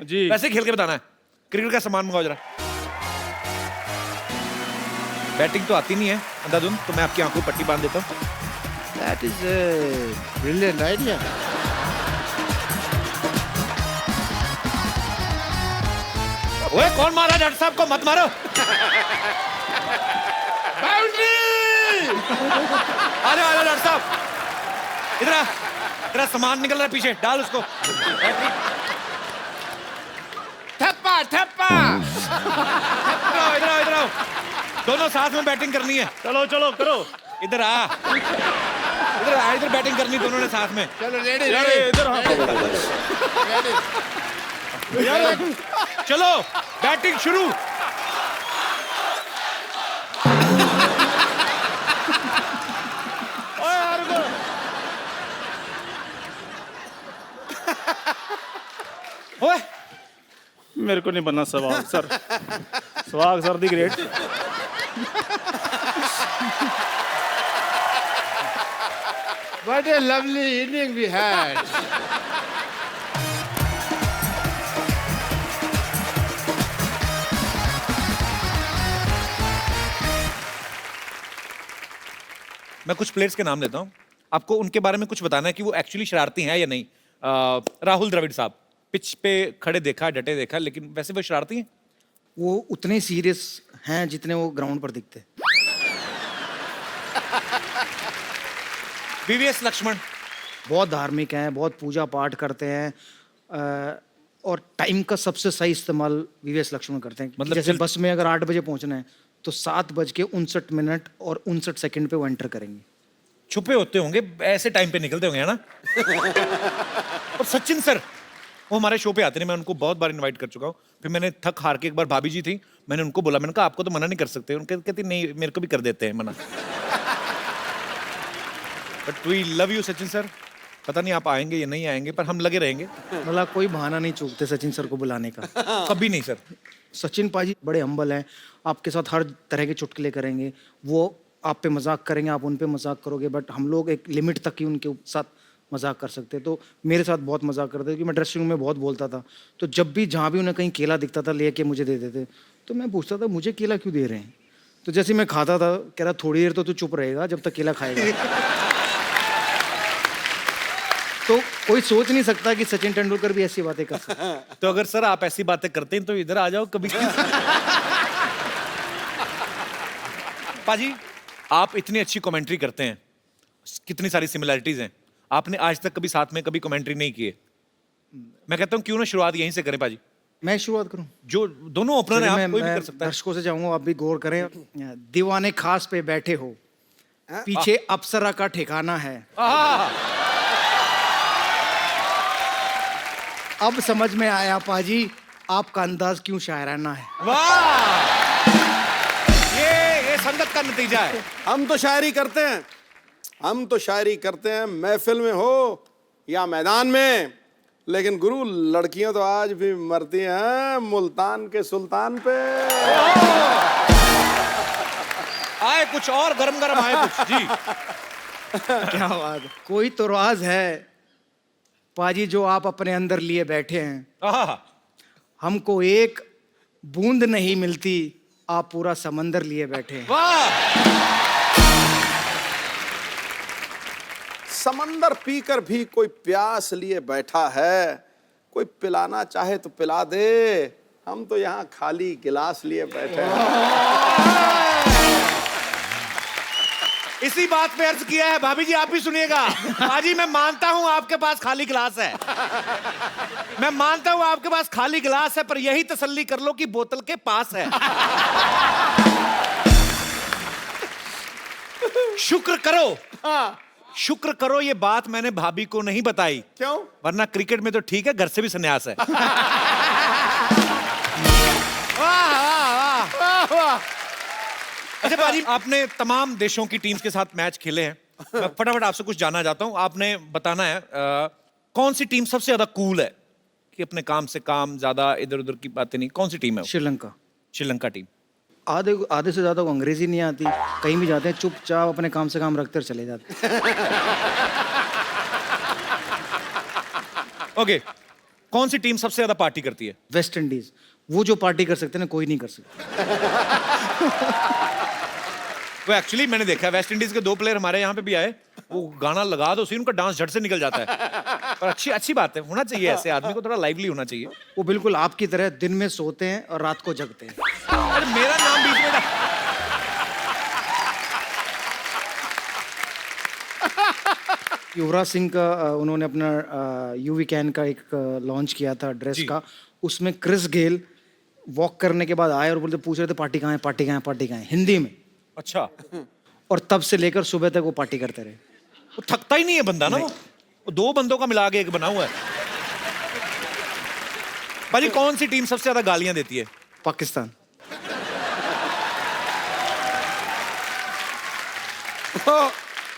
जी। वैसे ही खेल के बताना है। क्रिकेट का सामान मंगाओ जरा। बैटिंग तो आती नहीं है अंधाधुन, तो मैं आपकी आंखों में पट्टी बांध देता हूँ। That is a brilliant idea. ओए कौन मारा डॉक्टर साहब को? मत मारो। आ जाओ डॉक्टर साहब, इधर आ। तेरा सामान निकल रहा है पीछे, डाल उसको। ठप्पा ठप्पा। इधर आओ। दोनों साथ में बैटिंग करनी है। चलो चलो करो। इधर आ, इधर बैटिंग करनी दोनों ने साथ में। चलो रेडी यार रेडी इधर यार चलो बैटिंग शुरू। ओए यार रुको। ओए मेरे को नहीं बनना Sehwag sir. Sehwag sir the great. What a lovely evening we had. मैं कुछ प्लेयर्स के नाम लेता हूँ, आपको उनके बारे में कुछ बताना है कि वो एक्चुअली शरारती हैं या नहीं। राहुल द्रविड़ साहब, पिच पे खड़े देखा, डटे देखा, लेकिन वैसे वो शरारती हैं? वो उतने सीरियस हैं जितने वो ग्राउंड पर दिखते हैं। वीवीएस लक्ष्मण बहुत धार्मिक हैं, बहुत पूजा पाठ करते हैं, और टाइम का सबसे सही इस्तेमाल वीवीएस लक्ष्मण करते हैं। मतलब जैसे बस में अगर 8 बजे पहुंचना है तो 7:59 और 59 सेकंड पे वो एंटर करेंगे। छुपे होते होंगे, ऐसे टाइम पे निकलते होंगे, है ना? और सचिन सर, वो हमारे शो पे आते हैं, मैं उनको बहुत बार इनवाइट कर चुका हूँ। फिर मैंने थक हार के, एक बार भाभी जी थी, मैंने उनको बोला, मैंने कहा आपको तो मना नहीं कर सकते। उनके कहती नहीं, मेरे को भी कर देते हैं मना। But we love you Sachin sir. पता नहीं आप आएंगे या नहीं आएंगे, पर हम लगे रहेंगे। मतलब कोई बहाना नहीं चूकते सचिन सर को बुलाने का। कभी नहीं सर। सचिन पाजी बड़े हम्बल हैं, आपके साथ हर तरह के चुटकुले करेंगे। वो आप पे मजाक करेंगे, आप उन पे मजाक करोगे, बट हम लोग एक लिमिट तक ही उनके साथ मजाक कर सकते हैं। तो मेरे साथ बहुत मजाक करते थे, क्योंकि मैं ड्रेसिंग रूम में बहुत बोलता था। तो जब भी जहाँ भी उन्हें कहीं केला दिखता था, लेके मुझे दे देते। तो मैं पूछता था मुझे केला क्यों दे रहे हैं? तो जैसे मैं खाता था, कह रहा थोड़ी देर तो तू चुप रहेगा जब तक केला खाएगा। तो कोई सोच नहीं सकता कि सचिन तेंदुलकर भी ऐसी बातें कर सकते हैं। तो अगर सर आप ऐसी बातें करते हैं तो इधर आ जाओ कभी। पाजी, आप इतनी अच्छी कमेंट्री करते हैं, कितनी सारी सिमिलैरिटीज हैं, आपने आज तक कभी साथ में कभी कमेंट्री नहीं की है। मैं कहता हूं क्यों ना शुरुआत यहीं से करें पाजी। मैं शुरुआत करूं? जो दोनों ओपनर हैं, आप कोई भी मैं कर सकता है। दर्शकों से चाहूंगा आप भी गौर करें। दीवाने खास पे बैठे हो, पीछे अप्सरा का ठिकाना है। अब समझ में आया पाजी, आपका अंदाज क्यों शायराना है। वाह, ये संगत का नतीजा है। हम तो शायरी करते हैं, हम तो शायरी करते हैं, महफिल में हो या मैदान में। लेकिन गुरु, लड़कियां तो आज भी मरती हैं मुल्तान के सुल्तान पे। आए कुछ और गरम गरम आए कुछ जी। क्या बात है। कोई तो राज है पाजी जो आप अपने अंदर लिए बैठे हैं। आहा, हमको एक बूंद नहीं मिलती, आप पूरा समंदर लिए बैठे हैं। वाह, समंदर पीकर भी कोई प्यास लिए बैठा है, कोई पिलाना चाहे तो पिला दे, हम तो यहाँ खाली गिलास लिए बैठे हैं। इसी बात पे अर्ज किया है। भाभी जी आप भी सुनिएगा। पाजी, मैं मानता हूं आपके पास खाली गिलास है, मैं मानता हूं आपके पास खाली गिलास है, पर यही तसल्ली कर लो कि बोतल के पास है। शुक्र करो, शुक्र करो ये बात मैंने भाभी को नहीं बताई। क्यों? वरना क्रिकेट में तो ठीक है, घर से भी संन्यास है। अच्छा भाजी, आपने तमाम देशों की टीम्स के साथ मैच खेले हैं। मैं फटाफट आपसे कुछ जानना चाहता हूं। आपने बताना है कौन सी टीम सबसे ज्यादा कूल है, कि अपने काम से काम, ज्यादा इधर उधर की बातें नहीं। कौन सी टीम है वो? श्रीलंका। श्रीलंका टीम। आधे से ज्यादा को अंग्रेजी नहीं आती, कहीं भी जाते हैं चुपचाप अपने काम से काम रखते चले जाते। ओके, कौन सी टीम सबसे ज्यादा पार्टी करती है? वेस्ट इंडीज, वो जो पार्टी कर सकते हैं ना कोई नहीं कर सकता। वो एक्चुअली मैंने देखा है, वेस्ट इंडीज के 2 प्लेयर हमारे यहाँ पे भी आए, वो गाना लगा दो उनका डांस झट से निकल जाता है। पर अच्छी बात है, होना चाहिए ऐसे आदमी को, थोड़ा लाइवली होना चाहिए। वो बिल्कुल आपकी तरह दिन में सोते हैं और रात को जगते हैं। अरे मेरा नाम बीच में युवराज सिंह का उन्होंने अपना यूवी कैन का एक लॉन्च किया था ड्रेस का, उसमें क्रिस गेल वॉक करने के बाद आए और बोलते पूछ रहे थे पार्टी कहाँ है, पार्टी कहाँ है, पार्टी कहाँ है, हिंदी में। अच्छा, और तब से लेकर सुबह तक वो पार्टी करते रहे। वो थकता ही नहीं है बंदा ना, वो 2 बंदों का मिला के एक बना हुआ है। भाजी कौन सी टीम सबसे ज्यादा गालियां देती है? पाकिस्तान।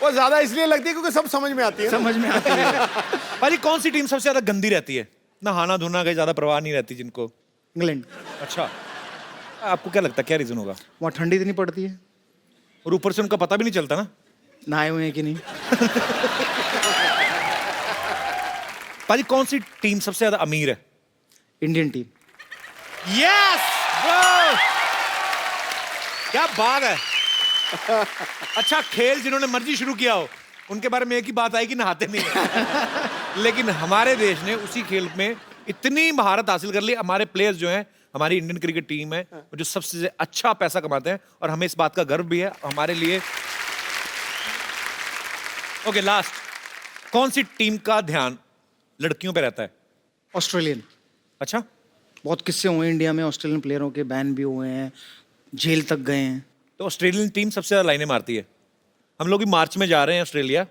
वो ज्यादा इसलिए लगती है क्योंकि सब समझ में आती है ना। समझ में आती है। भाजी कौन सी टीम सबसे ज्यादा गंदी रहती है? नहाना धोना का ज्यादा परवाह नहीं रहती जिनको। इंग्लैंड। अच्छा, आपको क्या लगता है क्या रीजन होगा? वहाँ ठंडी इतनी पड़ती है और ऊपर से उनका पता भी नहीं चलता ना नहाए हुए हैं कि नहीं। भाजी कौन सी टीम सबसे ज्यादा अमीर है? Indian team. यस ब्रो, क्या बात है। अच्छा, खेल जिन्होंने मर्जी शुरू किया हो उनके बारे में एक ही बात आई कि नहाते नहीं है। लेकिन हमारे देश ने उसी खेल में इतनी महारत हासिल कर ली, हमारे प्लेयर्स जो हैं, हमारी इंडियन क्रिकेट टीम है जो सबसे अच्छा पैसा कमाते हैं, और हमें इस बात का गर्व भी है हमारे लिए। ओके, लास्ट, कौन सी टीम का ध्यान लड़कियों पे रहता है? ऑस्ट्रेलियन। अच्छा, बहुत किस्से हुए हैं इंडिया में ऑस्ट्रेलियन प्लेयरों के, बैन भी हुए हैं, जेल तक गए हैं। तो ऑस्ट्रेलियन टीम सबसे ज्यादा लाइनें मारती है। हम लोग भी मार्च में जा रहे हैं ऑस्ट्रेलिया,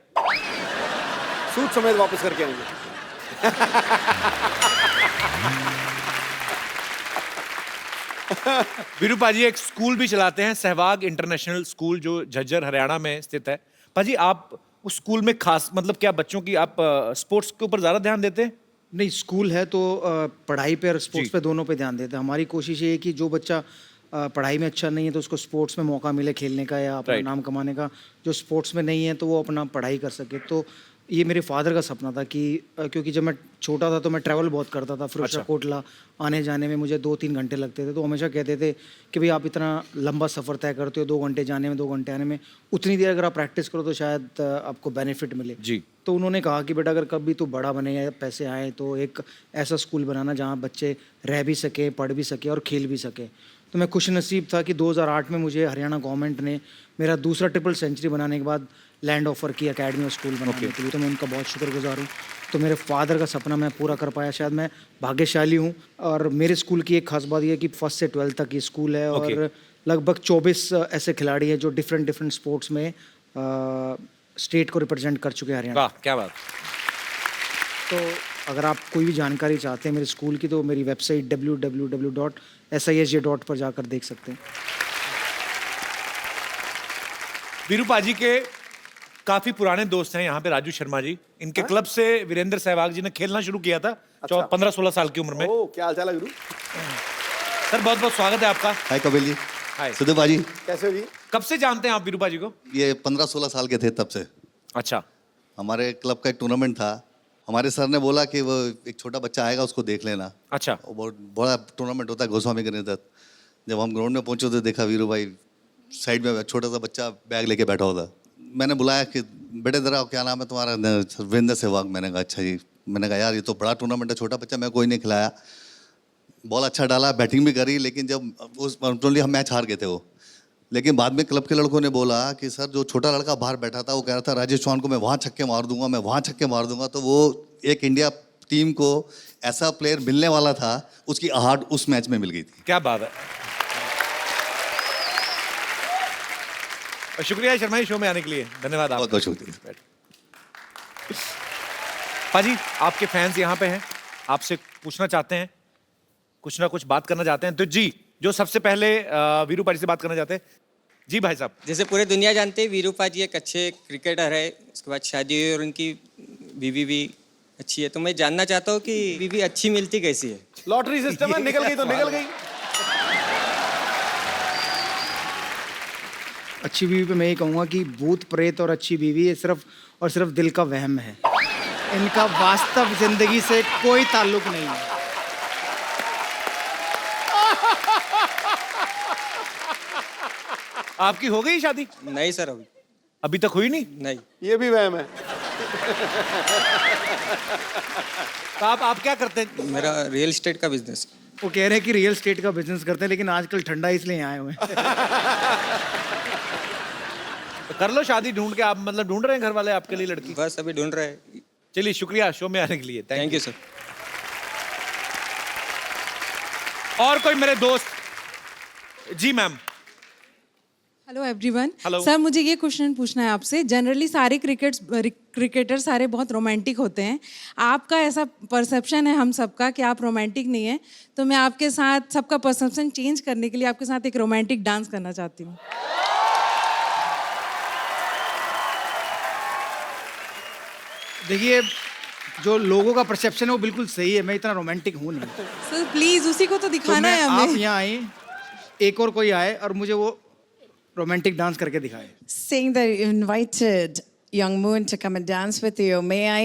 सूट समेत वापस करके आएंगे। वीरू पाजी एक स्कूल भी चलाते हैं, सहवाग इंटरनेशनल स्कूल, जो झज्जर हरियाणा में स्थित है। पाजी आप उस स्कूल में खास मतलब क्या बच्चों की आप स्पोर्ट्स के ऊपर ज्यादा ध्यान देते हैं? नहीं, स्कूल है तो पढ़ाई पे और स्पोर्ट्स जी। पे दोनों पे ध्यान देते हैं। हमारी कोशिश ये है कि जो बच्चा पढ़ाई में अच्छा नहीं है तो उसको स्पोर्ट्स में मौका मिले खेलने का या अपना Right. नाम कमाने का। जो स्पोर्ट्स में नहीं है तो वो अपना पढ़ाई कर सके। तो ये मेरे फादर का सपना था कि क्योंकि जब मैं छोटा था तो मैं ट्रैवल बहुत करता था, फिरोजा कोटला आने जाने में मुझे 2-3 घंटे लगते थे। तो हमेशा कहते थे कि भाई आप इतना लंबा सफ़र तय करते हो, 2 घंटे जाने में 2 घंटे आने में, उतनी देर अगर आप प्रैक्टिस करो तो शायद आपको बेनिफिट मिले। जी। तो उन्होंने कहा कि बेटा अगर कभी तू बड़ा बने या पैसे आए तो एक ऐसा स्कूल बनाना जहाँ बच्चे रह भी सके, पढ़ भी सके और खेल भी सके। तो मैं खुश नसीब था कि 2008 में मुझे हरियाणा गवर्नमेंट ने मेरा दूसरा ट्रिपल सेंचुरी बनाने के बाद लैंड ऑफर की अकेडमी और स्कूल बनाने के लिए। तो मैं उनका बहुत शुक्रगुजार हूँ। तो मेरे फादर का सपना मैं पूरा कर पाया, शायद मैं भाग्यशाली हूँ। और मेरे स्कूल की एक खास बात यह है कि 1st से 12th तक ये स्कूल है और लगभग 24 ऐसे खिलाड़ी हैं जो डिफरेंट स्पोर्ट्स में स्टेट को रिप्रेजेंट कर चुके हैं हरियाणा। वाह, क्या बात। तो अगर आप कोई भी जानकारी चाहते हैं मेरे स्कूल की तो मेरी वेबसाइट www.sisj. पर जाकर देख सकते हैं। वीरू पाजी के काफी पुराने दोस्त हैं यहाँ पे, राजू शर्मा जी। इनके क्लब से वीरेंद्र सहवाग जी ने खेलना शुरू किया था 15-16 साल की उम्र में। ओ, क्या हाल चाल है गुरु? सर बहुत बहुत स्वागत है आपका। हाय कपिल जी। हाय। सुधीर बाजी, कैसे हो जी? कब से जानते हैं आप वीरू पाजी को? ये 15-16 साल के थे तब से। अच्छा, हमारे क्लब का एक टूर्नामेंट था, हमारे सर ने बोला कि वो एक छोटा बच्चा आएगा उसको देख लेना। अच्छा। वो बहुत बड़ा टूर्नामेंट होता है गोस्वामी के नेतृत्व। जब हम ग्राउंड में पहुंचे तो देखा वीरू भाई साइड में छोटा सा बच्चा बैग लेके बैठा हुआ था। मैंने बुलाया कि बेटे जरा क्या नाम है तुम्हारा? वीरेंद्र सहवाग। मैंने कहा अच्छा जी। मैंने कहा यार ये तो बड़ा टूर्नामेंट है, छोटा बच्चा, मैं कोई नहीं खिलाया। बॉल अच्छा डाला, बैटिंग भी करी, लेकिन जब उस टोटली हम मैच हार गए थे वो। लेकिन बाद में क्लब के लड़कों ने बोला कि सर जो छोटा लड़का बाहर बैठा था वो कह रहा था राजेश चौहान को मैं वहाँ छक्के मार दूंगा, मैं वहाँ छक्के मार दूंगा। तो वो एक इंडिया टीम को ऐसा प्लेयर मिलने वाला था, उसकी आहट उस मैच में मिल गई थी। क्या बात है। और शुक्रिया शर्मा जी शो में आने के लिए, धन्यवाद बहुत आपका। बहुत शुक्रिया। पाजी आपके फैंस यहाँ पे हैं, आपसे पूछना चाहते हैं, कुछ ना कुछ बात करना चाहते हैं। तो जी, जो सबसे पहले वीरू पाजी से बात करना चाहते हैं, जी भाई साहब। जैसे पूरे दुनिया जानते हैं वीरूपा जी एक अच्छे क्रिकेटर है, उसके बाद शादी हुई और उनकी बीवी भी अच्छी है। तो मैं जानना चाहता हूँ कि बीवी अच्छी मिलती कैसी है? लॉटरी सिस्टम है, निकल गई तो निकल गई। अच्छी बीवी पे मैं ये कहूँगा कि भूत प्रेत और अच्छी बीवी ये सिर्फ और सिर्फ दिल का वहम है। इनका वास्तव जिंदगी से कोई ताल्लुक नहीं है। आपकी हो गई शादी? नहीं सर, अभी अभी तक हुई नहीं? नहीं। ये भी वहम है। तो आप क्या करते हैं? मेरा रियल एस्टेट का बिजनेस। वो कह रहे हैं कि रियल एस्टेट का बिजनेस करते हैं, लेकिन आजकल ठंडा इसलिए आए हुए हैं। तो कर लो शादी ढूंढ के। आप मतलब ढूंढ रहे हैं घर वाले आपके लिए लड़की? बस अभी ढूंढ रहे हैं। चलिए, शुक्रिया शो में आने के लिए। Thank you sir. और कोई मेरे दोस्त? जी ma'am. Hello everyone. Hello. Sir, मुझे ये क्वेश्चन पूछना है आपसे। जनरली सारे क्रिकेटर सारे बहुत रोमांटिक होते हैं। आपका ऐसा परसेप्शन है हम सबका कि आप रोमांटिक नहीं है, तो मैं आपके साथ सबका परसेप्शन चेंज करने के लिए आपके साथ एक रोमांटिक डांस करना चाहती हूँ। देखिए, जो लोगों का परसेप्शन है वो बिल्कुल सही है। मैं इतना रोमांटिक हूँ नहीं। सर प्लीज उसी को तो तो दिखाना है आप हमें। यहाँ आए, एक और कोई आए और मुझे वो रोमांटिक डांस करके दिखाए। Seeing that you invited Young Moon to come and dance with you, may I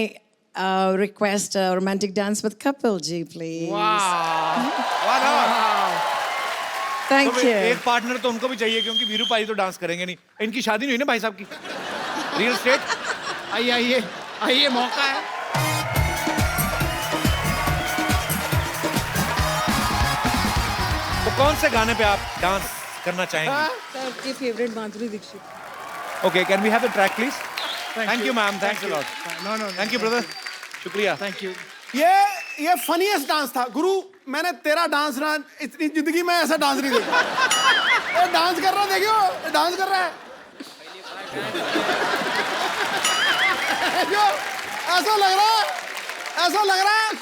request a romantic dance with Kapil ji, please? Thank तो you. एक पार्टनर तो उनको भी चाहिए, क्योंकि वीरू भाई तो डांस करेंगे नहीं। इनकी शादी नहीं हुई ना भाई साहब की? Real estate. आइए आइए आइए, मौका है। तो कौन से गाने पे आप डांस करना चाहेंगे? सर आपकी favourite Madhuri Dixit. Okay, can we have the track please? Thank you ma'am, thanks a lot. No no, thank you brother, शुक्रिया। Thank you. ये फनीएस्ट डांस था गुरु। मैंने तेरा डांस ना इतनी जिंदगी में ऐसा डांस नहीं देखा। ये डांस कर रहा, देखियो ये डांस कर रहा है। जो ऐसा लग रहा है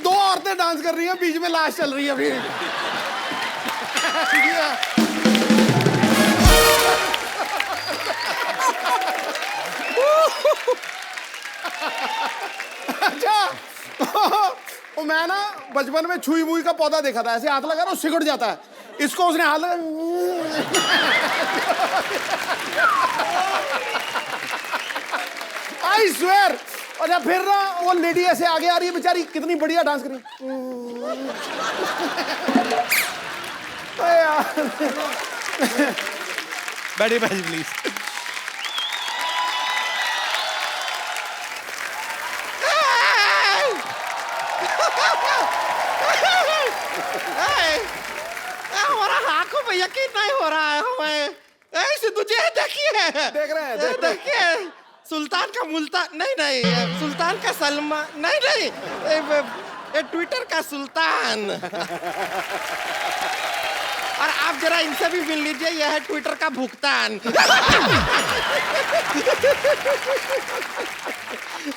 दो औरतें डांस कर रही हैं, बीच में लाश चल रही है अभी। अच्छा, तो मैं ना बचपन में छुई मुई का पौधा देखा था। ऐसे हाथ लगा ना सिकुड़ जाता है। इसको उसने हाथ लगा। I swear. और जब फिर ना वो लेडी ऐसे आगे आ रही है, बेचारी कितनी बढ़िया डांस कर रही है। बैठिए बैठिए प्लीज। हमारा आंखों में यकीन नहीं हो रहा है हमें। ऐसे तुझे देखिए, देख रहे हैं, देख रहे हैं। देखिए सुल्तान का मुल्तान नहीं, सुल्तान का सलमान नहीं, ये ट्विटर का सुल्तान। और आप जरा इनसे भी मिल लीजिए, यह है ट्विटर का भुगतान।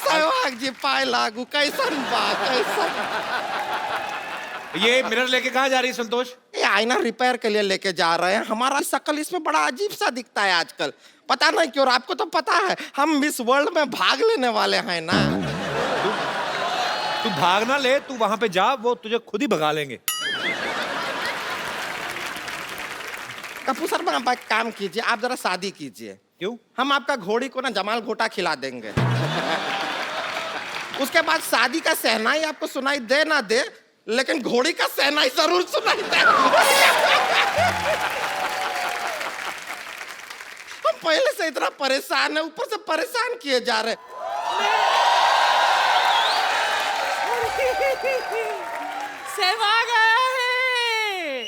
सहवाग जी पाए लागू, कैसन बात, कैसन। ये मिरर लेके कहाँ जा रही है संतोष? ये आईना रिपेयर के लिए लेके जा रहे हैं। हमारा शक्ल इसमें बड़ा अजीब सा दिखता है आजकल, पता नहीं क्यों। और आपको तो पता है हम मिस वर्ल्ड में भाग लेने वाले हैं ना। तू भाग ना ले, तू वहां पे जा, वो तुझे खुद ही भगा लेंगे। कपूर सर, आप एक काम कीजिए, आप जरा शादी कीजिए। क्यों? हम आपका घोड़ी को ना जमाल घोटा खिला देंगे। उसके बाद शादी का सहनाई आपको सुनाई दे ना दे, लेकिन घोड़ी का सहनाई जरूर सुनाई दे। हम पहले से इतना परेशान है, ऊपर से परेशान किए जा रहे। सहवाग आया है।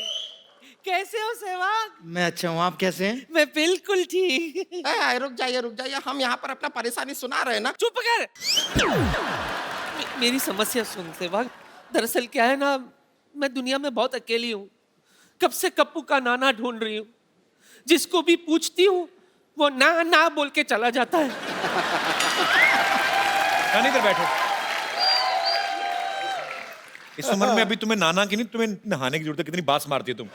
कैसे हो सहवाग? मैं अच्छा हूँ, आप कैसे हैं? मैं बिल्कुल ठीक। रुक जाइए, हम यहाँ पर अपना परेशानी सुना रहे हैं ना। चुप कर। मेरी समस्या सुन सहवाग। दरअसल क्या है ना, मैं दुनिया में बहुत अकेली हूँ। कब से कप्पू का नाना ढूंढ रही हूँ। जिसको भी पूछती हूँ वो ना ना बोल के चला जाता है। इधर बैठो। इस उम्र में अभी तुम्हें नाना की नहीं, तुम्हें नहाने की जरूरत है। कितनी बात मारती हो तुम।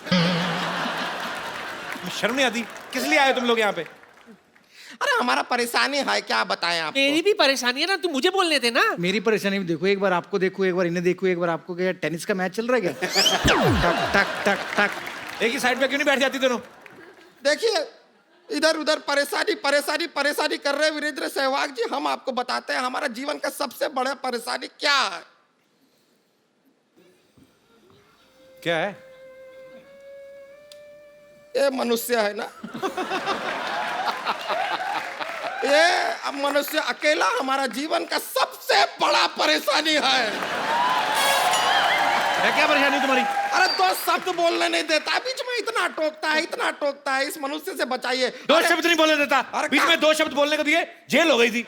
शर्म नहीं आती? किस लिए आए तुम लोग यहाँ पे? अरे हमारा परेशानी है, क्या बताएं आपको। मेरी भी परेशानी है ना, तू मुझे बोलने थे ना। मेरी परेशानी भी देखो, एक बार आपको देखो, एक बार इन्हें देखो, एक बार आपको। क्या टेनिस का मैच चल रहा है क्या? टक टक टक टक। एक ही साइड पे क्यों नहीं बैठ जाती दोनों? देखिए इधर उधर परेशानी परेशानी परेशानी कर रहे हैं वीरेंद्र सहवाग जी। हम आपको बताते हैं हमारा जीवन का सबसे बड़ा परेशानी क्या है। क्या है? ये मनुष्य है ना, ये अब मनुष्य अकेला हमारा जीवन का सबसे बड़ा परेशानी है। मैं क्या परेशानी तुम्हारी? अरे दो शब्द बोलने नहीं देता, बीच में इतना टोकता है। इस मनुष्य से बचाइए। दो शब्द नहीं बोलने देता। अरे बीच में 2 शब्द बोलने को दिए, जेल हो गई थी।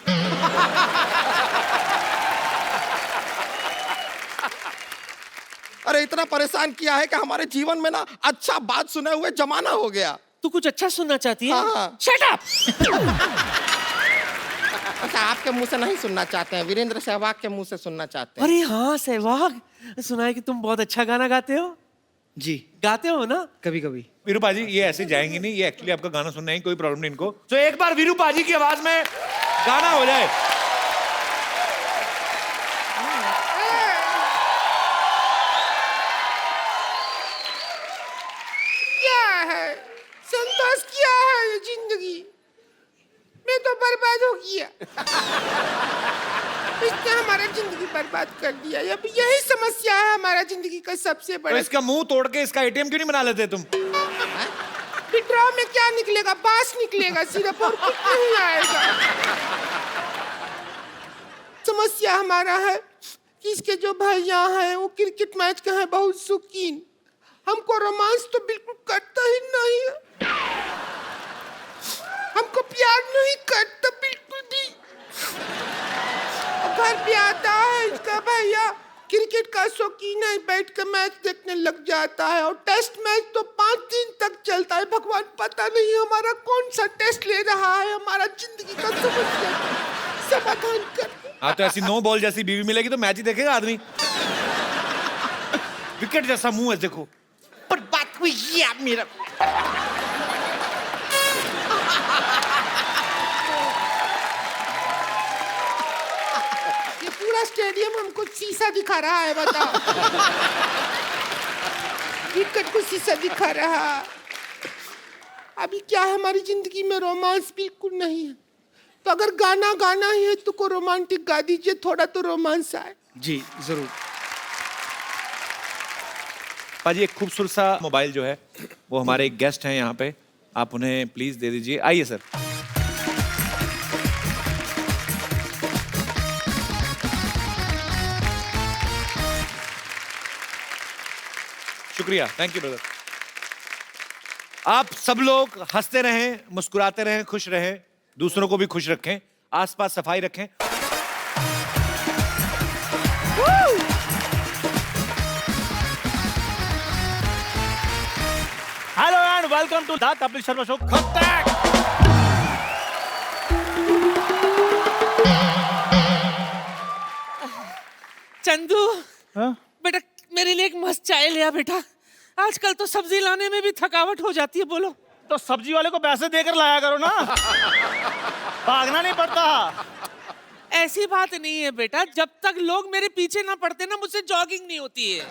अरे इतना परेशान किया है कि हमारे जीवन में ना अच्छा बात सुने हुए जमाना हो गया। तू कुछ अच्छा सुनना चाहती है? हाँ। Shut up. अच्छा, आपके मुंह से नहीं सुनना चाहते हैं, वीरेंद्र सहवाग के मुंह से सुनना चाहते हैं। अरे हाँ सहवाग, सुना है कि तुम बहुत अच्छा गाना गाते हो। जी गाते हो ना? कभी कभी। वीरू पाजी ये ऐसे जाएंगे नहीं, ये एक्चुअली आपका गाना सुनना है, कोई प्रॉब्लम नहीं इनको। तो एक बार वीरू पाजी की आवाज में गाना हो जाए। क्या है संतोष, क्या है ये जिंदगी में तो बर्बाद हो गया। इसने हमारा जिंदगी बर्बाद कर दिया। अब यही समस्या है हमारा जिंदगी का सबसे तो बड़ा। इसका मुंह तोड़ के इसका एटीएम क्यों नहीं बना लेते तुम? विड्रॉ में क्या निकलेगा? बांस निकलेगा सिर्फ, और कुछ नहीं आएगा। समस्या हमारा है कि इसके जो भैया हैं वो क्रिकेट मैच के हैं बहुत शौकीन। हमको रोमांस तो बिल्कुल करता ही नहीं है, हमको प्यार नहीं करता बिल्कुल भी। घर पे आता है इसका भैया, क्रिकेट का शौकीन है, बैठ कर मैच देखने लग जाता है। और टेस्ट मैच तो 5 दिन तक चलता है। भगवान पता नहीं हमारा कौन सा टेस्ट ले रहा है, हमारा जिंदगी का समस्या समाधान कर। हाँ तो ऐसी 9 बॉल जैसी बीवी मिलेगी तो मैच ही देखेगा आदमी। विकेट जैसा मुंह है देखो। पर बात हुई ये आप मेरा। ये पूरा स्टेडियम हमको शीशा दिखा रहा है, बताओ। विकेट को शीशा दिखा रहा। अभी क्या है, हमारी जिंदगी में रोमांस बिल्कुल नहीं है। तो अगर गाना गाना ही है तो को रोमांटिक गा दीजिए, थोड़ा तो रोमांस आए। जी जरूर। पाजी एक खूबसूरत सा मोबाइल जो है वो हमारे एक गेस्ट हैं यहाँ पे, आप उन्हें प्लीज दे दीजिए। आइए सर। शुक्रिया, थैंक यू ब्रदर। आप सब लोग हंसते रहें, मुस्कुराते रहें, खुश रहें, दूसरों को भी खुश रखें, आसपास सफाई रखें। Hello and welcome to the Kapil Sharma show. Chandu हाँ? बेटा मेरे लिए एक मस्त चाय ले आ बेटा। आजकल तो सब्जी लाने में भी थकावट हो जाती है। बोलो। तो सब्जी वाले को पैसे देकर लाया करो ना, भागना नहीं पड़ता। ऐसी बात नहीं है बेटा, जब तक लोग मेरे पीछे ना पड़ते ना मुझसे जॉगिंग नहीं होती है।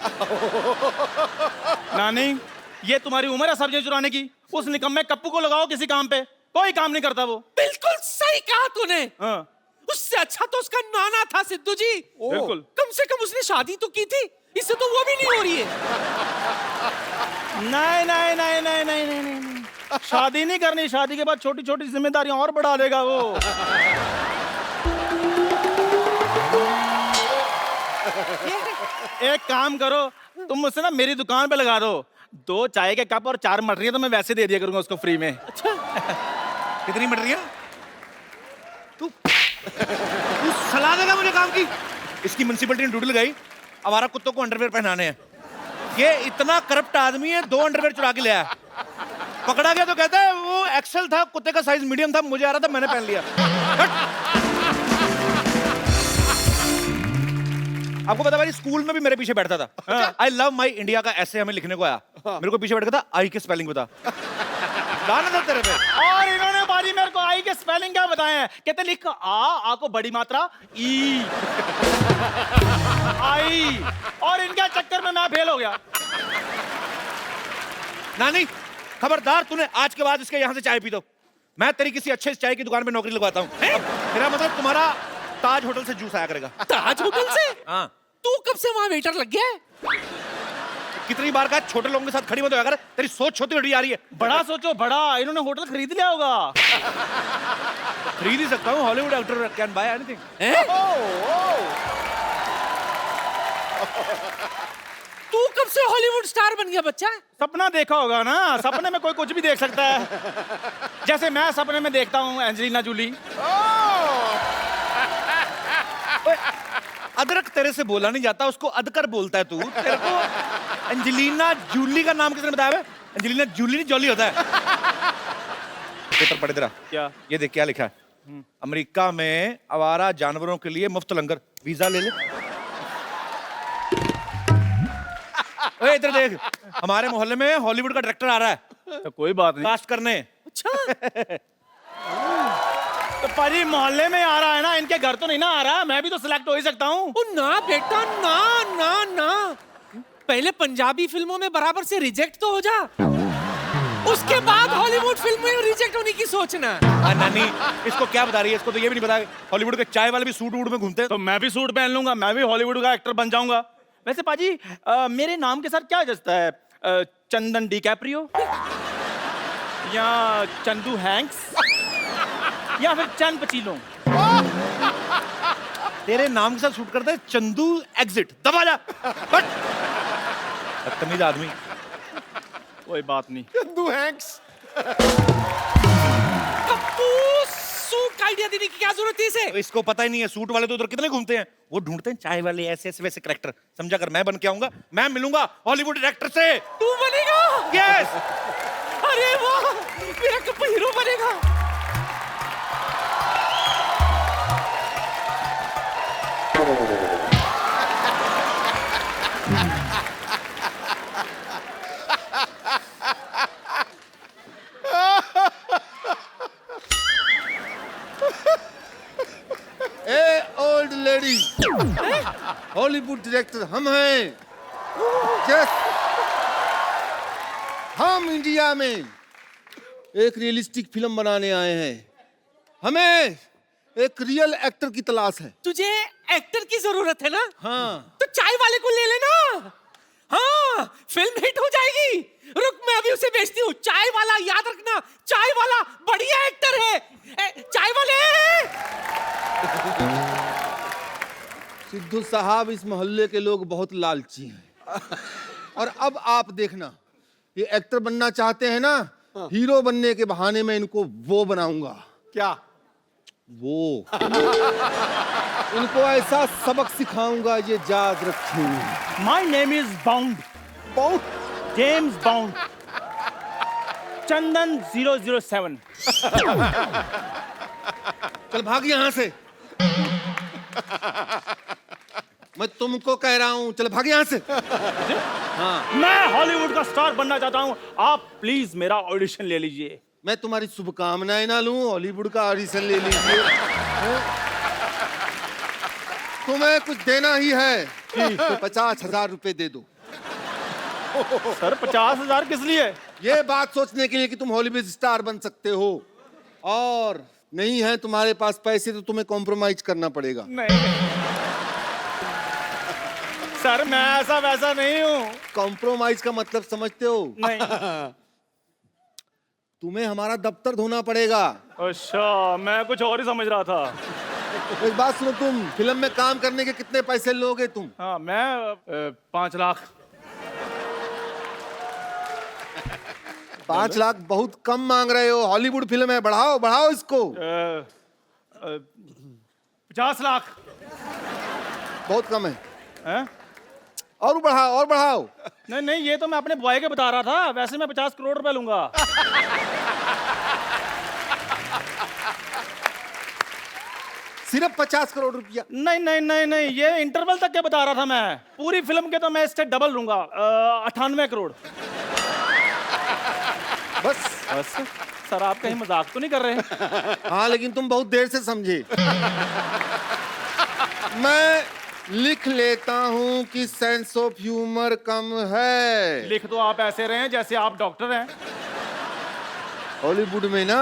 नानी ये तुम्हारी उम्र है सब्जियां चुराने की। उस निकम्मे कप्पू को लगाओ किसी काम पे, कोई काम नहीं करता वो। बिल्कुल सही कहा तूने। हाँ। उससे अच्छा तो उसका नाना था सिद्धू जी। बिल्कुल। कम से कम उसने शादी तो की थी, इससे तो वो भी नहीं हो रही है। नहीं नहीं नहीं नहीं नहीं नहीं नहीं, शादी नहीं करनी। शादी के बाद छोटी छोटी जिम्मेदारियां और बढ़ा देगा वो। एक काम करो, तुम मुझसे ना मेरी दुकान पे लगा दो, 2 चाय के कप और 4 मटरियां तो मैं वैसे दे दिया करूंगा उसको फ्री में। अच्छा कितनी मटरियां? तू सलाह देगा मुझे काम की? इसकी म्युनिसिपैलिटी ने ड्यूटी लगाई आवारा कुत्तों को अंडरवेयर पहनाने हैं। ये इतना करप्ट आदमी है, 2 अंडरवेयर चुरा के ले आया। पकड़ा गया तो कहता है वो एक्सेल था, कुत्ते का साइज मीडियम था, मुझे आ रहा था मैंने पहन लिया। आपको पता भाई स्कूल में भी मेरे पीछे बैठता था। आई लव माई इंडिया का ऐसे हमें लिखने को आया, मेरे को पीछे बैठ गया था, आई के स्पेलिंग बता। गाना था तेरे पे। और इन्होंने बाजी मेरे को आई के स्पेलिंग क्या बताए हैं? कहते लिख आ को बड़ी मात्रा ई आई, और इनके चक्कर में मैं फेल हो गया। नानी खबरदार, तूने आज के बाद इसके यहाँ से चाय पी दो। मैं तेरी किसी अच्छे चाय की दुकान पे नौकरी लगवाता हूँ। मेरा मतलब तुम्हारा ताज होटल से जूस आया करेगा। ताज होटल से? हाँ। तू कब से वहां वेटर लग गया है? कितनी बार कहा छोटे लोगों के साथ खड़ी मत होया कर, तेरी सोच छोटी होती आ रही है। बड़ा सोचो बड़ा, इन्होंने होटल खरीद लिया होगा। खरीद ही सकता हूँ, Hollywood actor can buy anything. तू कब से हॉलीवुड स्टार बन गया बच्चा? सपना देखा होगा ना, सपने में कोई कुछ भी देख सकता है। जैसे मैं सपने में देखता हूँ एंजेलिना जूली। अदरक तेरे से बोला नहीं जाता, उसको अदकर बोलता है तू। तेरे को एंजेलिना जूली का नाम किसने बताया? एंजेलिना जूली नहीं, जॉली होता है। पेपर पढ़ तेरा। क्या? ये देख क्या लिखा है। अमेरिका में आवारा जानवरों के लिए मुफ्त लंगर, वीजा ले ले। ओए इधर देख, हमारे मोहल्ले में हॉलीवुड का डायरेक्टर आ रहा है तो कोई बात नहीं। कास्ट करने। अच्छा। तो परी मोहल्ले में आ रहा है ना, इनके घर तो नहीं ना आ रहा, मैं भी तो सिलेक्ट हो ही सकता हूँ। ओ ना बेटा, ना ना ना, पहले पंजाबी फिल्मों में बराबर से रिजेक्ट तो हो जा, उसके बाद हॉलीवुड फिल्म में रिजेक्ट होने की सोचना। नानी इसको क्या बता रही है? इसको तो ये भी नहीं पता हॉलीवुड के चाय वाले भी सूट वूट में घूमते हैं। तो मैं भी सूट पहन लूंगा, मैं भी हॉलीवुड का एक्टर बन जाऊंगा। वैसे पाजी मेरे नाम के साथ क्या जचता है? चंदन डी कैप्रियो या चंदू हैंक्स या फिर चंद पचीलो? तेरे नाम के साथ शूट करता है चंदू एग्जिट। दबा जा, बट बदतमीज आदमी। कोई बात नहीं। चंदू हैंक्स। कप्पू, सूट का आइडिया देने की क्या जरूरत है इसे? इसको पता ही नहीं है, सूट वाले तो उधर कितने घूमते हैं, वो ढूंढते हैं चाय वाले ऐसे ऐसे वैसे कैरेक्टर। समझा कर मैं बन के आऊंगा, मैं मिलूंगा हॉलीवुड डायरेक्टर से। तू बनेगा? यस। अरे वाह, मेरा कप्पू हीरो बनेगा। ओल्ड लेडी, हॉलीवुड डायरेक्टर हम हैं। यस, हम इंडिया में एक रियलिस्टिक फिल्म बनाने आए हैं। हमें एक रियल एक्टर की तलाश है। तुझे एक्टर की जरूरत है ना? हाँ। तो चाय वाले को ले लेना। हाँ, फिल्म हिट हो जाएगी। रुक, मैं अभी उसे भेजती हूँ। चाय वाला, याद रखना, चाय वाला बढ़िया एक्टर है। चाय वाले। सिद्धू साहब, इस मोहल्ले के लोग बहुत लालची हैं। और अब आप देखना, ये एक्टर बनना चाहते हैं ना, हीरो बनने के बहाने में इनको वो बनाऊंगा। क्या? वो इनको ऐसा सबक सिखाऊंगा, ये याद रखेंगे। My name is Bond, James Bond, Chandan 007। चल भाग यहाँ से। मैं तुमको कह रहा हूँ, चल भाग यहाँ से। मैं हॉलीवुड का स्टार बनना चाहता हूँ, आप प्लीज मेरा ऑडिशन ले लीजिए। मैं तुम्हारी शुभकामनाएं ना लूं, हॉलीवुड का ऑडिशन ले लीजिए। तुम्हें कुछ देना ही है तो 50,000 रुपए दे दो। सर 50,000 किस लिए? ये बात सोचने के लिए कि तुम हॉलीवुड स्टार बन सकते हो, और नहीं है तुम्हारे पास पैसे तो तुम्हें कॉम्प्रोमाइज करना पड़ेगा। नहीं सर, मैं ऐसा वैसा नहीं हूँ। कॉम्प्रोमाइज का मतलब समझते हो? नहीं। तुम्हें हमारा दफ्तर धोना पड़ेगा। अच्छा, मैं कुछ और ही समझ रहा था। एक बात सुनो, तुम फिल्म में काम करने के कितने पैसे लोगे तुम? हाँ, मैं 5 लाख। 5 लाख बहुत कम मांग रहे हो, हॉलीवुड फिल्म है, बढ़ाओ बढ़ाओ इसको। 50 लाख। बहुत कम है। हैं? और बढ़ाओ और बढ़ाओ। नहीं नहीं, ये तो मैं अपने बॉय के बता रहा था, वैसे मैं 50 करोड़ रुपए लूंगा। सिर्फ 50 करोड़ रुपया? नहीं नहीं नहीं नहीं, ये इंटरवल तक के बता रहा था मैं। पूरी फिल्म के तो मैं इससे डबल लूंगा, 98 करोड़। बस बस सर, आप कहीं मजाक तो नहीं कर रहे? हाँ, लेकिन तुम बहुत देर से समझे। मैं लिख लेता हूँ कि सेंस ऑफ ह्यूमर कम है। लिख तो आप ऐसे रहे हैं जैसे आप डॉक्टर हैं। हॉलीवुड में ना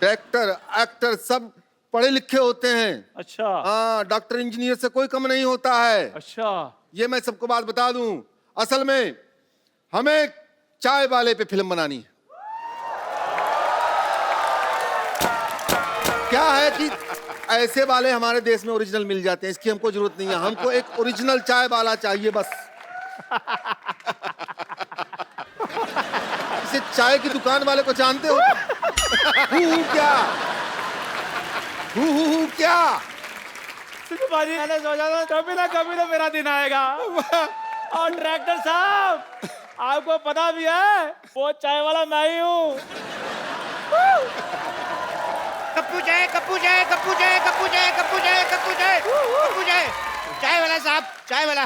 डायरेक्टर एक्टर सब पढ़े लिखे होते हैं। अच्छा हाँ, डॉक्टर इंजीनियर से कोई कम नहीं होता है। अच्छा। ये मैं सबको बात बता दूं, असल में हमें चाय वाले पे फिल्म बनानी है। क्या है कि ऐसे वाले हमारे देश में ओरिजिनल मिल जाते हैं, इसकी हमको जरूरत नहीं है। हमको एक ओरिजिनल चाय वाला चाहिए बस। इसे चाय की दुकान वाले को जानते हो? क्या क्या सिद्धू बाजी, मैंने सोचा था कभी ना मेरा दिन आएगा। और डायरेक्टर साहब, आपको पता भी है वो चाय वाला मैं ही हूँ। कप्पू जाए, कप्पू जाए, कप्पू जाए, कप्पू जाए, कप्पू जाए, कप्पू जाए, कप्पू जाए। चाय वाला साहब, चाय वाला।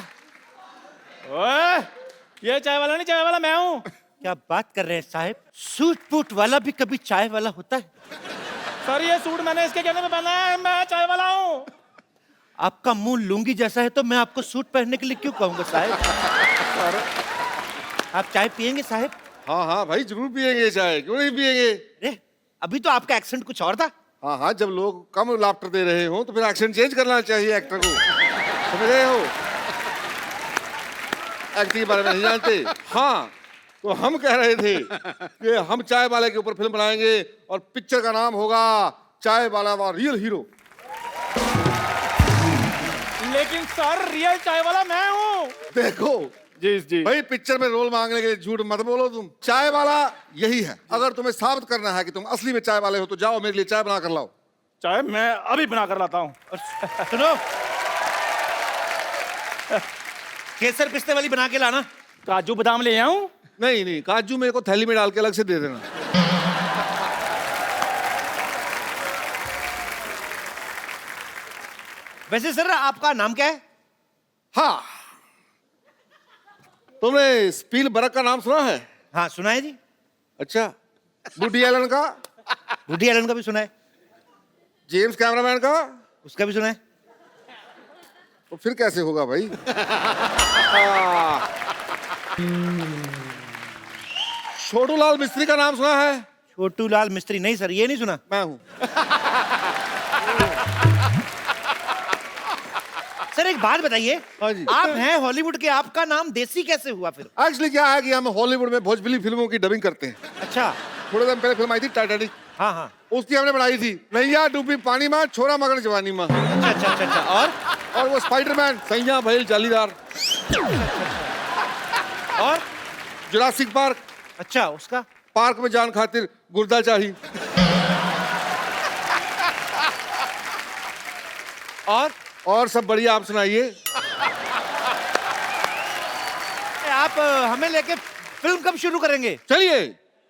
ओए, ये चाय वाला नहीं, चाय वाला मैं हूँ। क्या बात कर रहे हैं साहब? सूट बूट वाला भी कभी चाय वाला होता है? सर ये सूट मैंने इसके कहने पे पहना है, मैं चाय वाला हूँ। आपका मुंह लुंगी जैसा है तो मैं आपको सूट पहनने के लिए क्यों कहूंगा साहब? आप चाय पियेंगे साहब? हाँ हाँ भाई, जरूर पियेंगे चाय, क्यों नहीं पियेंगे? अरे अभी तो आपका एक्सेंट कुछ और था। हाँ हाँ, जब लोग कम लाफ्टर दे रहे हो तो फिर एक्शन चेंज करना चाहिए एक्टर को, समझ रहे हो? एक्टिंग के बारे में नहीं जानते? हाँ, तो हम कह रहे थे कि हम चाय वाले के ऊपर फिल्म बनाएंगे और पिक्चर का नाम होगा चाय वाला व रियल हीरो। लेकिन सर रियल चाय वाला मैं हूँ। देखो जी जी भाई, पिक्चर में रोल मांगने के लिए झूठ मत बोलो तुम। चाय वाला यही है। अगर तुम्हें साबित करना है कि तुम असली में चाय वाले हो तो जाओ मेरे लिए चाय बना कर लाओ। चाय मैं अभी बना कर लाता हूँ। सुनो, केसर पिस्ते वाली बना के लाना। काजू बादाम ले आऊं? नहीं नहीं, काजू मेरे को थैली में डाल के अलग से दे देना। वैसे सर आपका नाम क्या है? हाँ, तुमने स्पील बर्ग का नाम सुना है? हाँ सुना है जी। अच्छा, वुडी एलन का? वुडी एलन का भी सुना है। जेम्स कैमरामैन का? उसका भी सुना है। तो फिर कैसे होगा भाई? छोटू लाल मिस्त्री का नाम सुना है? छोटू लाल मिस्त्री? नहीं सर, ये नहीं सुना। मैं हूं। सर एक बात बताइए, हाँ जी। आप हैं हॉलीवुड के, आपका नाम देसी कैसे हुआ फिर? एक्चुअली क्या है कि हम हॉलीवुड में भोजपुरी फिल्मों की डबिंग करते हैं। अच्छा। थोड़े दिन पहले फिल्म आई थी टाइटैनिक। हाँ हाँ। उसकी हमने बनाई थी नैया डूबी पानी में, छोरा मगर जवानी में। अच्छा अच्छा अच्छा अच्छा। और वो स्पाइडरमैन सैया भैल जालीदार। और जुरासिक पार्क। अच्छा, उसका? पार्क में जान खातिर गुर्दा चाहिए। और सब बढ़िया, आप सुनाइए। आप हमें लेके फिल्म कब शुरू करेंगे? चलिए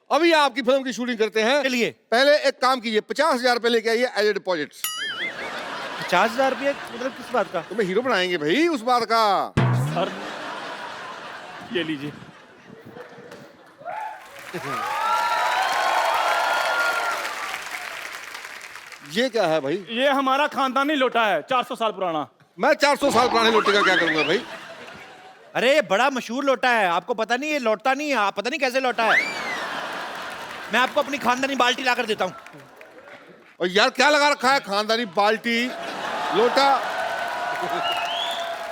अभी आपकी फिल्म की शूटिंग करते हैं। चलिए। पहले एक काम कीजिए, 50,000 रुपए लेके आइए एज ए डिपॉजिट। 50,000 रुपये? मतलब किस बात का? तुम्हें हीरो बनाएंगे भाई, उस बात का। सर ये लीजिए। ये क्या है भाई? ये हमारा खानदानी लोटा है, 400 साल पुराना। मैं 400 साल पुराने लोटे का क्या करूंगा भाई? अरे ये बड़ा मशहूर लोटा है, आपको पता नहीं? ये लौटता नहीं है, आप पता नहीं कैसे लौटा है। मैं आपको अपनी खानदानी बाल्टी लाकर देता हूँ। और यार क्या लगा रखा है? खानदानी बाल्टी, लोटा।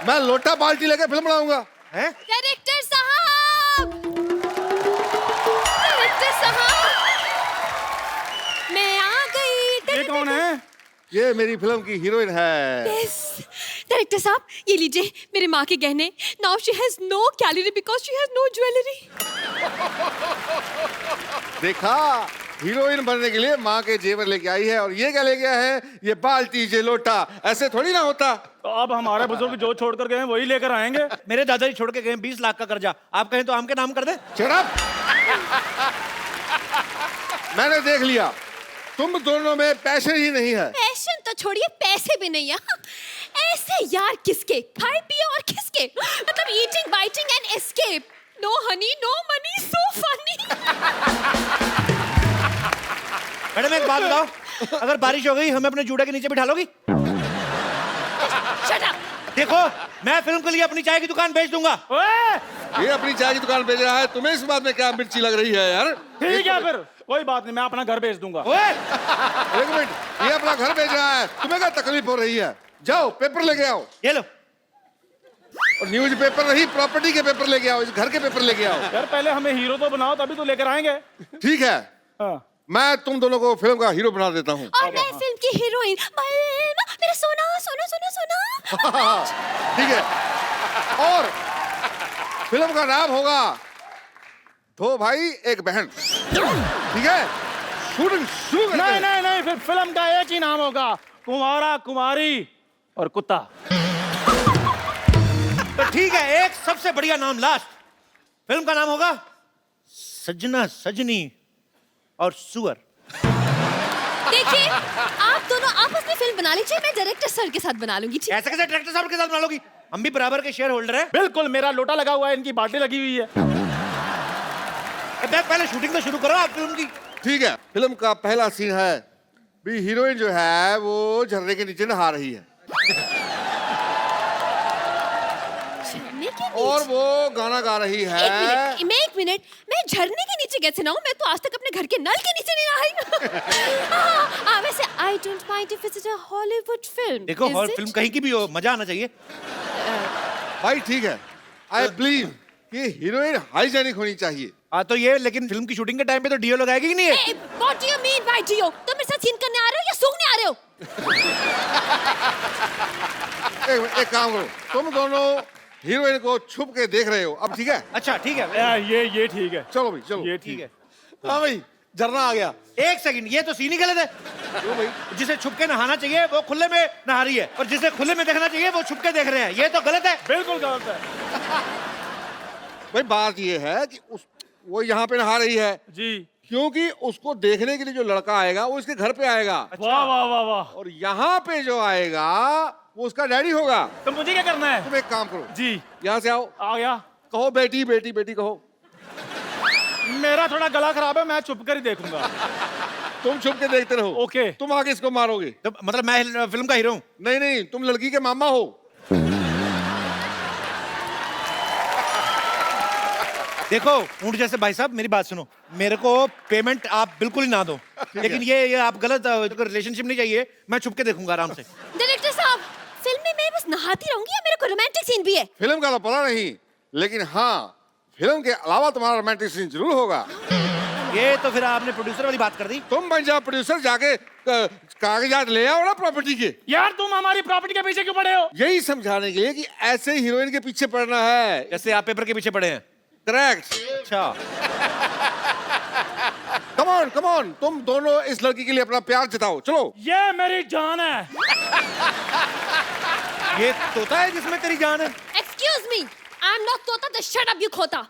मैं लोटा बाल्टी लेके फिल्म बनाऊंगा? हैं? डायरेक्टर साहब, डायरेक्टर साहब, मैं आ गई। ये कौन है? ये मेरी फिल्म की हीरोइन है। यस डायरेक्टर साहब, ये लीजिए मेरे माँ के गहने। Now she has no calorie because she has no jewellery. देखा, हीरोइन बनने के लिए माँ के जेवर लेके आई है, और ये क्या लेके आया है? ये बाल्टी, ये लोटा। ऐसे थोड़ी ना होता। तो अब हमारे बुजुर्ग जो छोड़ कर गए हैं वही लेकर आएंगे। मेरे दादाजी छोड़ के गए 20 लाख का कर्जा, आप कहें तो आम के नाम कर दे। शराब। मैंने देख लिया, तुम दोनों में पैसे ही नहीं है। पैशन तो छोड़िए, पैसे भी नहीं है। ऐसे यार किसके? खाए पिए और किसके? मतलब eating biting and escape. No honey no money, so funny. Madam एक बात बताओ, अगर बारिश हो गई हमें अपने जूड़े के नीचे बिठा लोगी? Shut up. देखो, मैं फिल्म के लिए अपनी चाय की दुकान बेच दूंगा। ये अपनी चाय की दुकान बेच रहा है, तुम्हें इस बात में क्या मिर्ची लग रही है यार? ठीक है फिर, कोई बात नहीं, मैं अपना घर भेज दूंगा। ओए एक मिनट, ये अपना घर भेज रहा है, तुम्हें क्या तकलीफ हो रही है? जाओ पेपर लेके आओ, ये लो। और न्यूज पेपर नहीं, प्रॉपर्टी के पेपर लेके आओ, इस घर के पेपर लेके आओ। यार पहले हमें हीरो तो बनाओ, तभी तो लेकर आएंगे। ठीक है, हाँ। मैं तुम दोनों को फिल्म का हीरो बना देता हूँ। और मैं फिल्म की हीरोइन बलमा, मेरा सोना सोना सोना सोना। ठीक है, और फिल्म का नाम होगा दो भाई एक बहन। ठीक है, शूटिंग शुरू करते नहीं हैं। नहीं नहीं, फिर फिल्म का एक ही नाम होगा, कुंवारा कुमारी और कुत्ता। तो ठीक है, एक सबसे बढ़िया नाम लास्ट। फिल्म का नाम होगा सजना सजनी और सुअर। देखिए, आप दोनों आपस में फिल्म बना लीजिए, मैं डायरेक्टर सर के साथ बना लूंगी। ठीक? ऐसे कैसे डायरेक्टर साहब के साथ बना लोगी? हम भी बराबर के शेयर होल्डर हैं। बिल्कुल, मेरा लोटा लगा हुआ है, इनकी बाल्टी लगी हुई है। पहले शूटिंग तो शुरू करो आप फिल्म की। ठीक है, फिल्म का पहला सीन है भी हीरोइन जो है वो झरने के नीचे नहा रही है झरने के नीचे? और वो गाना गा रही है। एक मिनट, मैं झरने के नीचे कैसे नहाऊं? मैं तो आज तक अपने घर के नल के नीचे नहीं नहाई। वैसे I don't mind if it's a Hollywood film. देखो, हॉल फिल्म कहीं की भी हो, मजा आना चाहिए। भाई ठीक है, आई बिलीव कि हीरोइन हाइजेनिक होनी चाहिए। हाँ तो ये, लेकिन फिल्म की शूटिंग के टाइम पे तो डीओ लगाएगी कि नहीं है? What do you mean by DO? तुम मेरे साथ सीन करने आ रहे हो या सूंघने आ रहे हो? एक काम करो, तुम दोनों हीरोइन को छुप के देख रहे हो अब। ठीक है, अच्छा ठीक है, ये ठीक है। चलो भाई चलो। ये ठीक है। हाँ भाई, झरना आ गया। एक सेकंड, ये तो सीन ही गलत है। क्यों भाई? जिसे छुप के नहाना चाहिए वो खुले में नहा रही है, और जिसे खुले में देखना चाहिए वो छुप के देख रहे हैं। ये तो गलत है। बिल्कुल गलत है भाई बात ये है कि वो यहाँ पे नहा रही है जी। क्योंकि उसको देखने के लिए जो लड़का आएगा वो इसके घर पे आएगा। वाह वाह वाह वाह। और यहाँ पे जो आएगा वो उसका डैडी होगा। तो मुझे क्या करना है? तुम एक काम करो जी। यहाँ से आओ, आ गया। कहो बेटी बेटी बेटी कहो। मेरा थोड़ा गला खराब है, मैं छुप कर ही देखूंगा। तुम छुप के देखते रहो। ओके। तुम आगे इसको मारोगे। तो मतलब मैं फिल्म का हीरो हूँ? नहीं नहीं, तुम लड़की के मामा हो। देखो ऊँट जैसे भाई साहब, मेरी बात सुनो, मेरे को पेमेंट आप बिल्कुल ही ना दो, लेकिन ये आप गलत रिलेशनशिप नहीं चाहिए। मैं छुप के देखूंगा आराम से। डायरेक्टर साहब, फिल्म में मैं बस नहाती रहूंगी या मेरे को रोमांटिक सीन भी है? फिल्म का तो पता नहीं, लेकिन हाँ फिल्म के अलावा तुम्हारा रोमांटिक सीन जरूर होगा। ये तो फिर आपने प्रोड्यूसर वाली बात कर दी। तुम बन जाओ प्रोड्यूसर, जाके कागजात ले आओ ना प्रॉपर्टी के। यार तुम हमारी प्रॉपर्टी के पीछे क्यों पड़े हो? यही समझाने के लिए कि ऐसे हीरोइन के पीछे पड़ना है। जैसे आप पेपर के पीछे पड़े हैं। करेक्ट। अच्छा कम ऑन, तुम दोनों इस लड़की के लिए अपना प्यार जताओ। चलो। ये मेरी जान है। ये तोता है जिसमें तेरी जान है? Excuse me, I am not तोता, द शट अप यू खोता।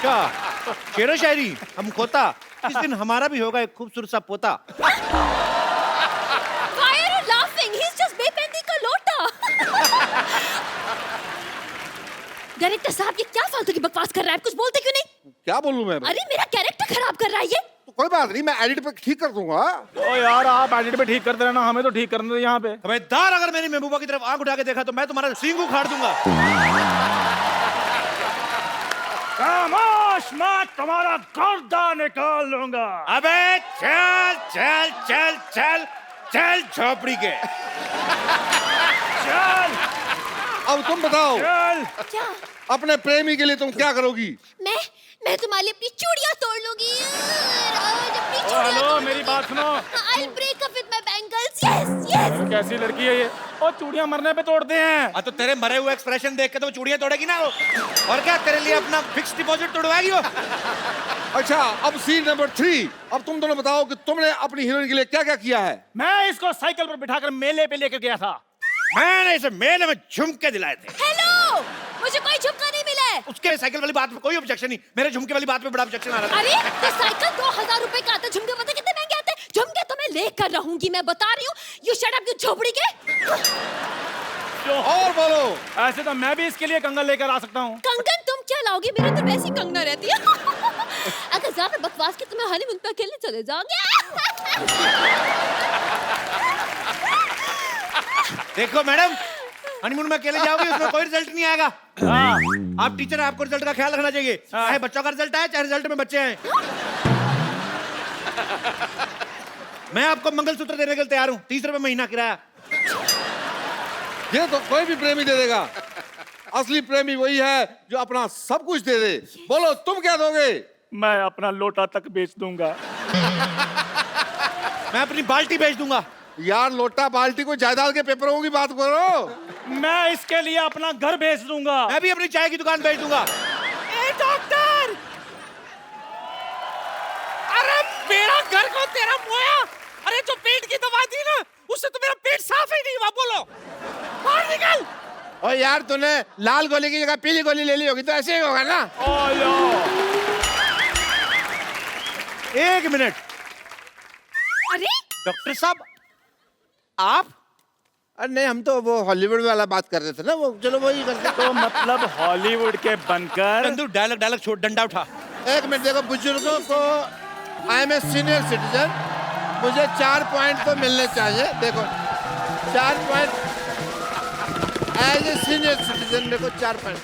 क्या शेरो शायरी हम खोता? इस दिन हमारा भी होगा एक खूबसूरत सा पोता। Why are you laughing? He's just बेपेंदी का लोटा। डायरेक्टर साहब, ये क्या फालतू की बकवास कर रहा है? आप कुछ बोलते क्यों नहीं? क्या बोलूं मैं? अरे मेरा कैरेक्टर खराब कर रहा है ये। तो कोई बात नहीं, मैं एडिट पे ठीक कर दूंगा। ओ यार, आप एडिट पे ठीक करते रहना, हमें तो ठीक करने दो यहाँ पे। खबरदार, अगर मेरी महबूबा की तरफ आंख उठा के देखा तो मैं तुम्हारा सींग उखाड़ दूंगा। खामोश, मैं तुम्हारा गर्दा निकाल लूंगा। अबे चल चल चल चल चल झोपड़ी के। चल अब तुम बताओ, चल। क्या? अपने प्रेमी के लिए तुम क्या करोगी? मैं तुम्हारे लिए अपनी चूड़ियां तोड़ लूंगी। अपनी ओ चूड़ियां हेलो, तोड़ मेरी लूंगी। बात सुनो। I'll break up with my bangles. Yes, yes. कैसी लड़की है ये? ओ चूड़ियां मरने पे तोड़ते हैं। हाँ तो तेरे मरे हुए एक्सप्रेशन देख के तो चूड़ियां तोड़ेगी ना वो। और क्या तेरे लिए अपना फिक्स डिपॉजिट तोड़वाएगी वो? अच्छा, अब सीन नंबर 3। अब तुम दोनों बताओ कि तुमने अपनी हीरोइन के लिए क्या क्या किया है। मैं इसको साइकिल पर बिठाकर मेले पे लेकर गया था। मैंने इसे मेले में झुमके दिलाए थे। हेलो, मुझे कोई झुमका नहीं मिला है। उसके साइकिल वाली बात पे कोई ऑब्जेक्शन नहीं, मेरे झुमके वाली बात पे बड़ा ऑब्जेक्शन आ रहा था। अरे तो साइकिल 2000 रुपए का आता, झुमके पता कितने महंगे आते हैं? झुमके तो मैं लेकर रहूंगी, मैं बता रही हूँ। यू शट अप, यू झोपड़ी के। और बोलो। ऐसे तो मैं भी इसके लिए कंगन लेकर आ सकता हूँ। कंगन तुम क्या लाओगे? मेरे तो वैसी कंगना रहती है। अगर ज्यादा बकवास की तो मैं हनीमून पे अकेले चले जाओगे। देखो मैडम, हनीमून में अकेले जाओगी उसमें कोई रिजल्ट नहीं आएगा। हाँ, आप टीचर हैं, आपको रिजल्ट का ख्याल रखना चाहिए। चाहे बच्चों का रिजल्ट आए, चाहे रिजल्ट में बच्चे हैं। मैं आपको मंगलसूत्र देने के लिए तैयार हूँ, 30 रुपए महीना किराया। ये तो कोई भी प्रेमी दे देगा। असली प्रेमी वही है जो अपना सब कुछ दे दे। बोलो तुम क्या दोगे? मैं अपना लोटा तक बेच दूंगा। मैं अपनी बाल्टी बेच दूंगा। यार लोटा बाल्टी को जायदाद के पेपरों की बात करो। मैं इसके लिए अपना घर बेच दूंगा। मैं भी अपनी चाय की दुकान बेच दूंगा। ए डॉक्टर, अरे मेरा घर को तेरा मोया, अरे जो पेट की दवा दी ना, उससे तो मेरा पेट साफ ही नहीं हुआ। बोलो बाहर निकल। और यार तूने लाल गोली की जगह पीली गोली ले ली होगी तो ऐसे ही होगा ना। एक मिनट अरे डॉक्टर साहब, आप? अरे नहीं, हम तो वो हॉलीवुड वाला बात कर रहे थे ना, वो चलो वही करते। तो मतलब हॉलीवुड के बनकर। चंदू डायलॉग छोड़, डंडा उठा। एक मिनट देखो, बुजुर्गों को I am a senior citizen, मुझे 4 पॉइंट तो मिलने चाहिए। देखो 4 point as a senior citizen, देखो 4 पॉइंट।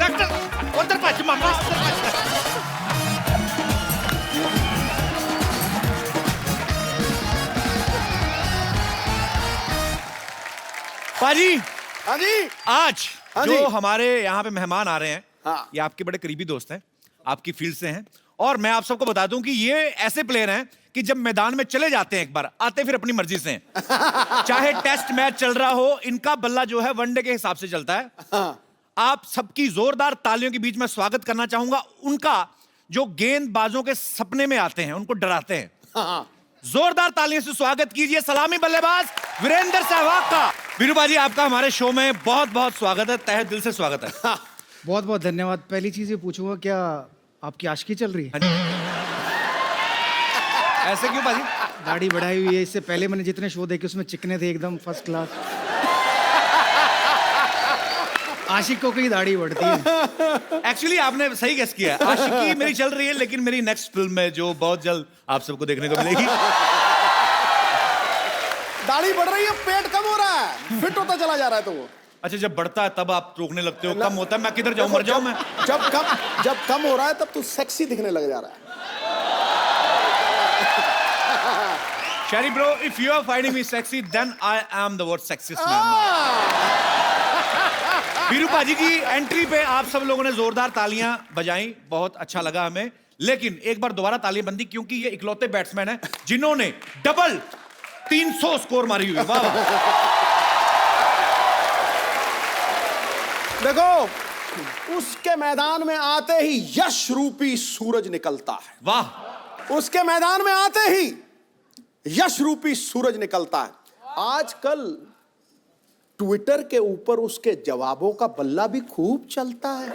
डॉक्टर उधर पास मामा। पाजी, हाँ जी, आज हाँ जो जी। हमारे यहाँ पे मेहमान आ रहे हैं, हाँ। ये आपके बड़े करीबी दोस्त हैं, आपकी फील्ड से हैं। और मैं आप सबको बता दूं कि ये ऐसे प्लेयर हैं कि जब मैदान में चले जाते हैं एक बार, आते फिर अपनी मर्जी से हैं। चाहे टेस्ट मैच चल रहा हो, इनका बल्ला जो है वनडे के हिसाब से चलता है। हाँ। आप सबकी जोरदार तालियों के बीच में स्वागत करना चाहूंगा उनका, जो गेंदबाजों के सपने में आते हैं, उनको डराते हैं। हाँ। जोरदार तालियों से स्वागत कीजिए सलामी बल्लेबाज वीरेंद्र सहवाग का। वीरू बाजी, आपका हमारे शो में बहुत बहुत स्वागत है, तहे दिल से स्वागत है। बहुत बहुत धन्यवाद। पहली चीज ये पूछूंगा, क्या आपकी आशिकी चल रही है? ऐसे क्यों बाजी? दाढ़ी बढ़ाई हुई है, इससे पहले मैंने जितने शो देखे उसमें चिकने थे एकदम फर्स्ट क्लास। आशिकों की दाढ़ी बढ़ती है। एक्चुअली आपने सही गेस किया है, आशिकी मेरी चल रही है, लेकिन मेरी नेक्स्ट फिल्म में जो बहुत जल्द आप सबको देखने को मिलेगी। दाढ़ी बढ़ रही है, पेट कम हो रहा है, फिट होता चला जा रहा है। तो वो अच्छा, जब बढ़ता है तब आप रोकने लगते हो, कम होता है मैं किधर जाऊं, मर जाऊं मैं। जब कम हो रहा है तब तू सेक्सी दिखने लग जा रहा है। Sherry bro, if you are finding me sexy, then I am the world's sexiest man. Veeru पाजी की एंट्री पे आप सब लोगों ने जोरदार तालियां बजाई, बहुत अच्छा लगा हमें। लेकिन एक बार दोबारा तालियां बंदी, क्योंकि ये इकलौते बैट्समैन हैं जिन्होंने डबल 300 स्कोर मारी हुई है। वाह वाह। देखो, उसके मैदान में आते ही यश रूपी सूरज निकलता है। वाह। उसके मैदान में आते ही यश रूपी सूरज निकलता है। आजकल ट्विटर के ऊपर उसके जवाबों का बल्ला भी खूब चलता है।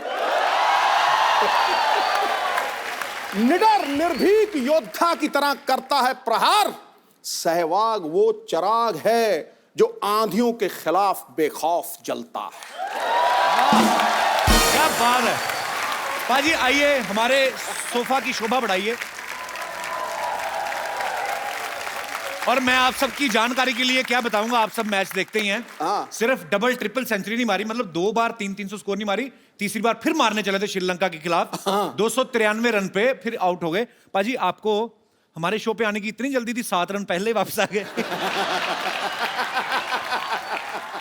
निडर निर्भीक योद्धा की तरह करता है प्रहार। सहवाग वो चिराग है जो आंधियों के खिलाफ बेखौफ जलता है। क्या बात है पाजी, आइए हमारे सोफा की शोभा बढ़ाइए। और मैं आप सबकी जानकारी के लिए क्या बताऊंगा, आप सब मैच देखते ही हैं। हाँ। सिर्फ डबल ट्रिपल सेंचुरी नहीं मारी, मतलब 2 बार 300 स्कोर नहीं मारी, तीसरी बार फिर मारने चले थे श्रीलंका के खिलाफ। हाँ। 293 रन पे फिर आउट हो गए। पाजी, आपको हमारे शो पे आने की इतनी जल्दी थी, 7 रन पहले वापस आ गए।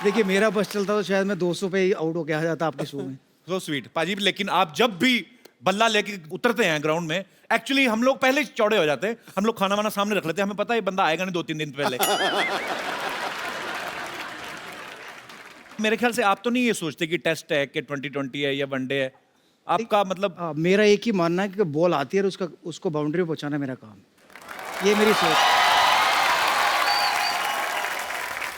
देखिए, मेरा बस चलता तो शायद मैं 200 पे ही आउट होके आ जाता आपके शो में। सो स्वीट पाजी, लेकिन आप जब भी बल्ला लेके उतरते हैं ग्राउंड में, एक्चुअली हम लोग पहले चौड़े हो जाते हैं, हम लोग खाना वाना सामने रख लेते हैं, हमें पता है ये बंदा आएगा नहीं 2-3 दिन पहले। मेरे ख्याल से आप तो नहीं ये सोचते कि टेस्ट है कि 2020 है या वनडे है, आपका मतलब? मेरा एक ही मानना है कि बॉल आती है और उसको बाउंड्री पे पहुंचाना मेरा काम, ये मेरी सोच।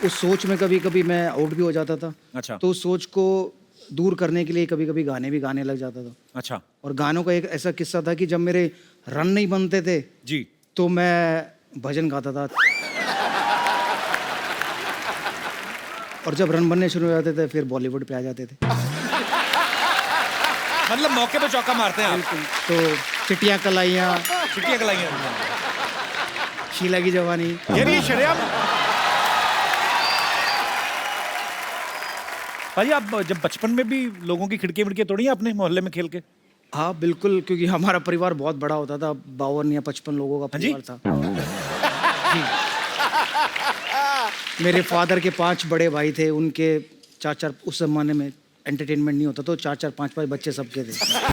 उस सोच में कभी कभी मैं आउट भी हो जाता था। अच्छा। तो उस सोच को दूर करने के लिए कभी कभी गाने भी गाने लग जाता था। अच्छा। और गानों का एक ऐसा किस्सा था कि जब मेरे रन नहीं बनते थे जी, तो मैं भजन गाता था। और जब रन बनने शुरू हो जाते थे फिर बॉलीवुड पे आ जाते थे। मतलब मौके पे चौका मारते हैं आप। तो चिट्टियां कलाइयां, चिट्टियां कलाइयां, शीला की जवानी। ये भी शरेआम भाई आप जब बचपन में भी लोगों की खिड़की विड़की तोड़ी हैं आपने मोहल्ले में खेल के? हाँ बिल्कुल, क्योंकि हमारा परिवार बहुत बड़ा होता था, 52 या 55 लोगों का हाँ जी? परिवार था। जी। मेरे फादर के 5 बड़े भाई थे, उनके 4-4, उस जमाने में एंटरटेनमेंट नहीं होता तो 4-4 5-5 बच्चे सबके थे।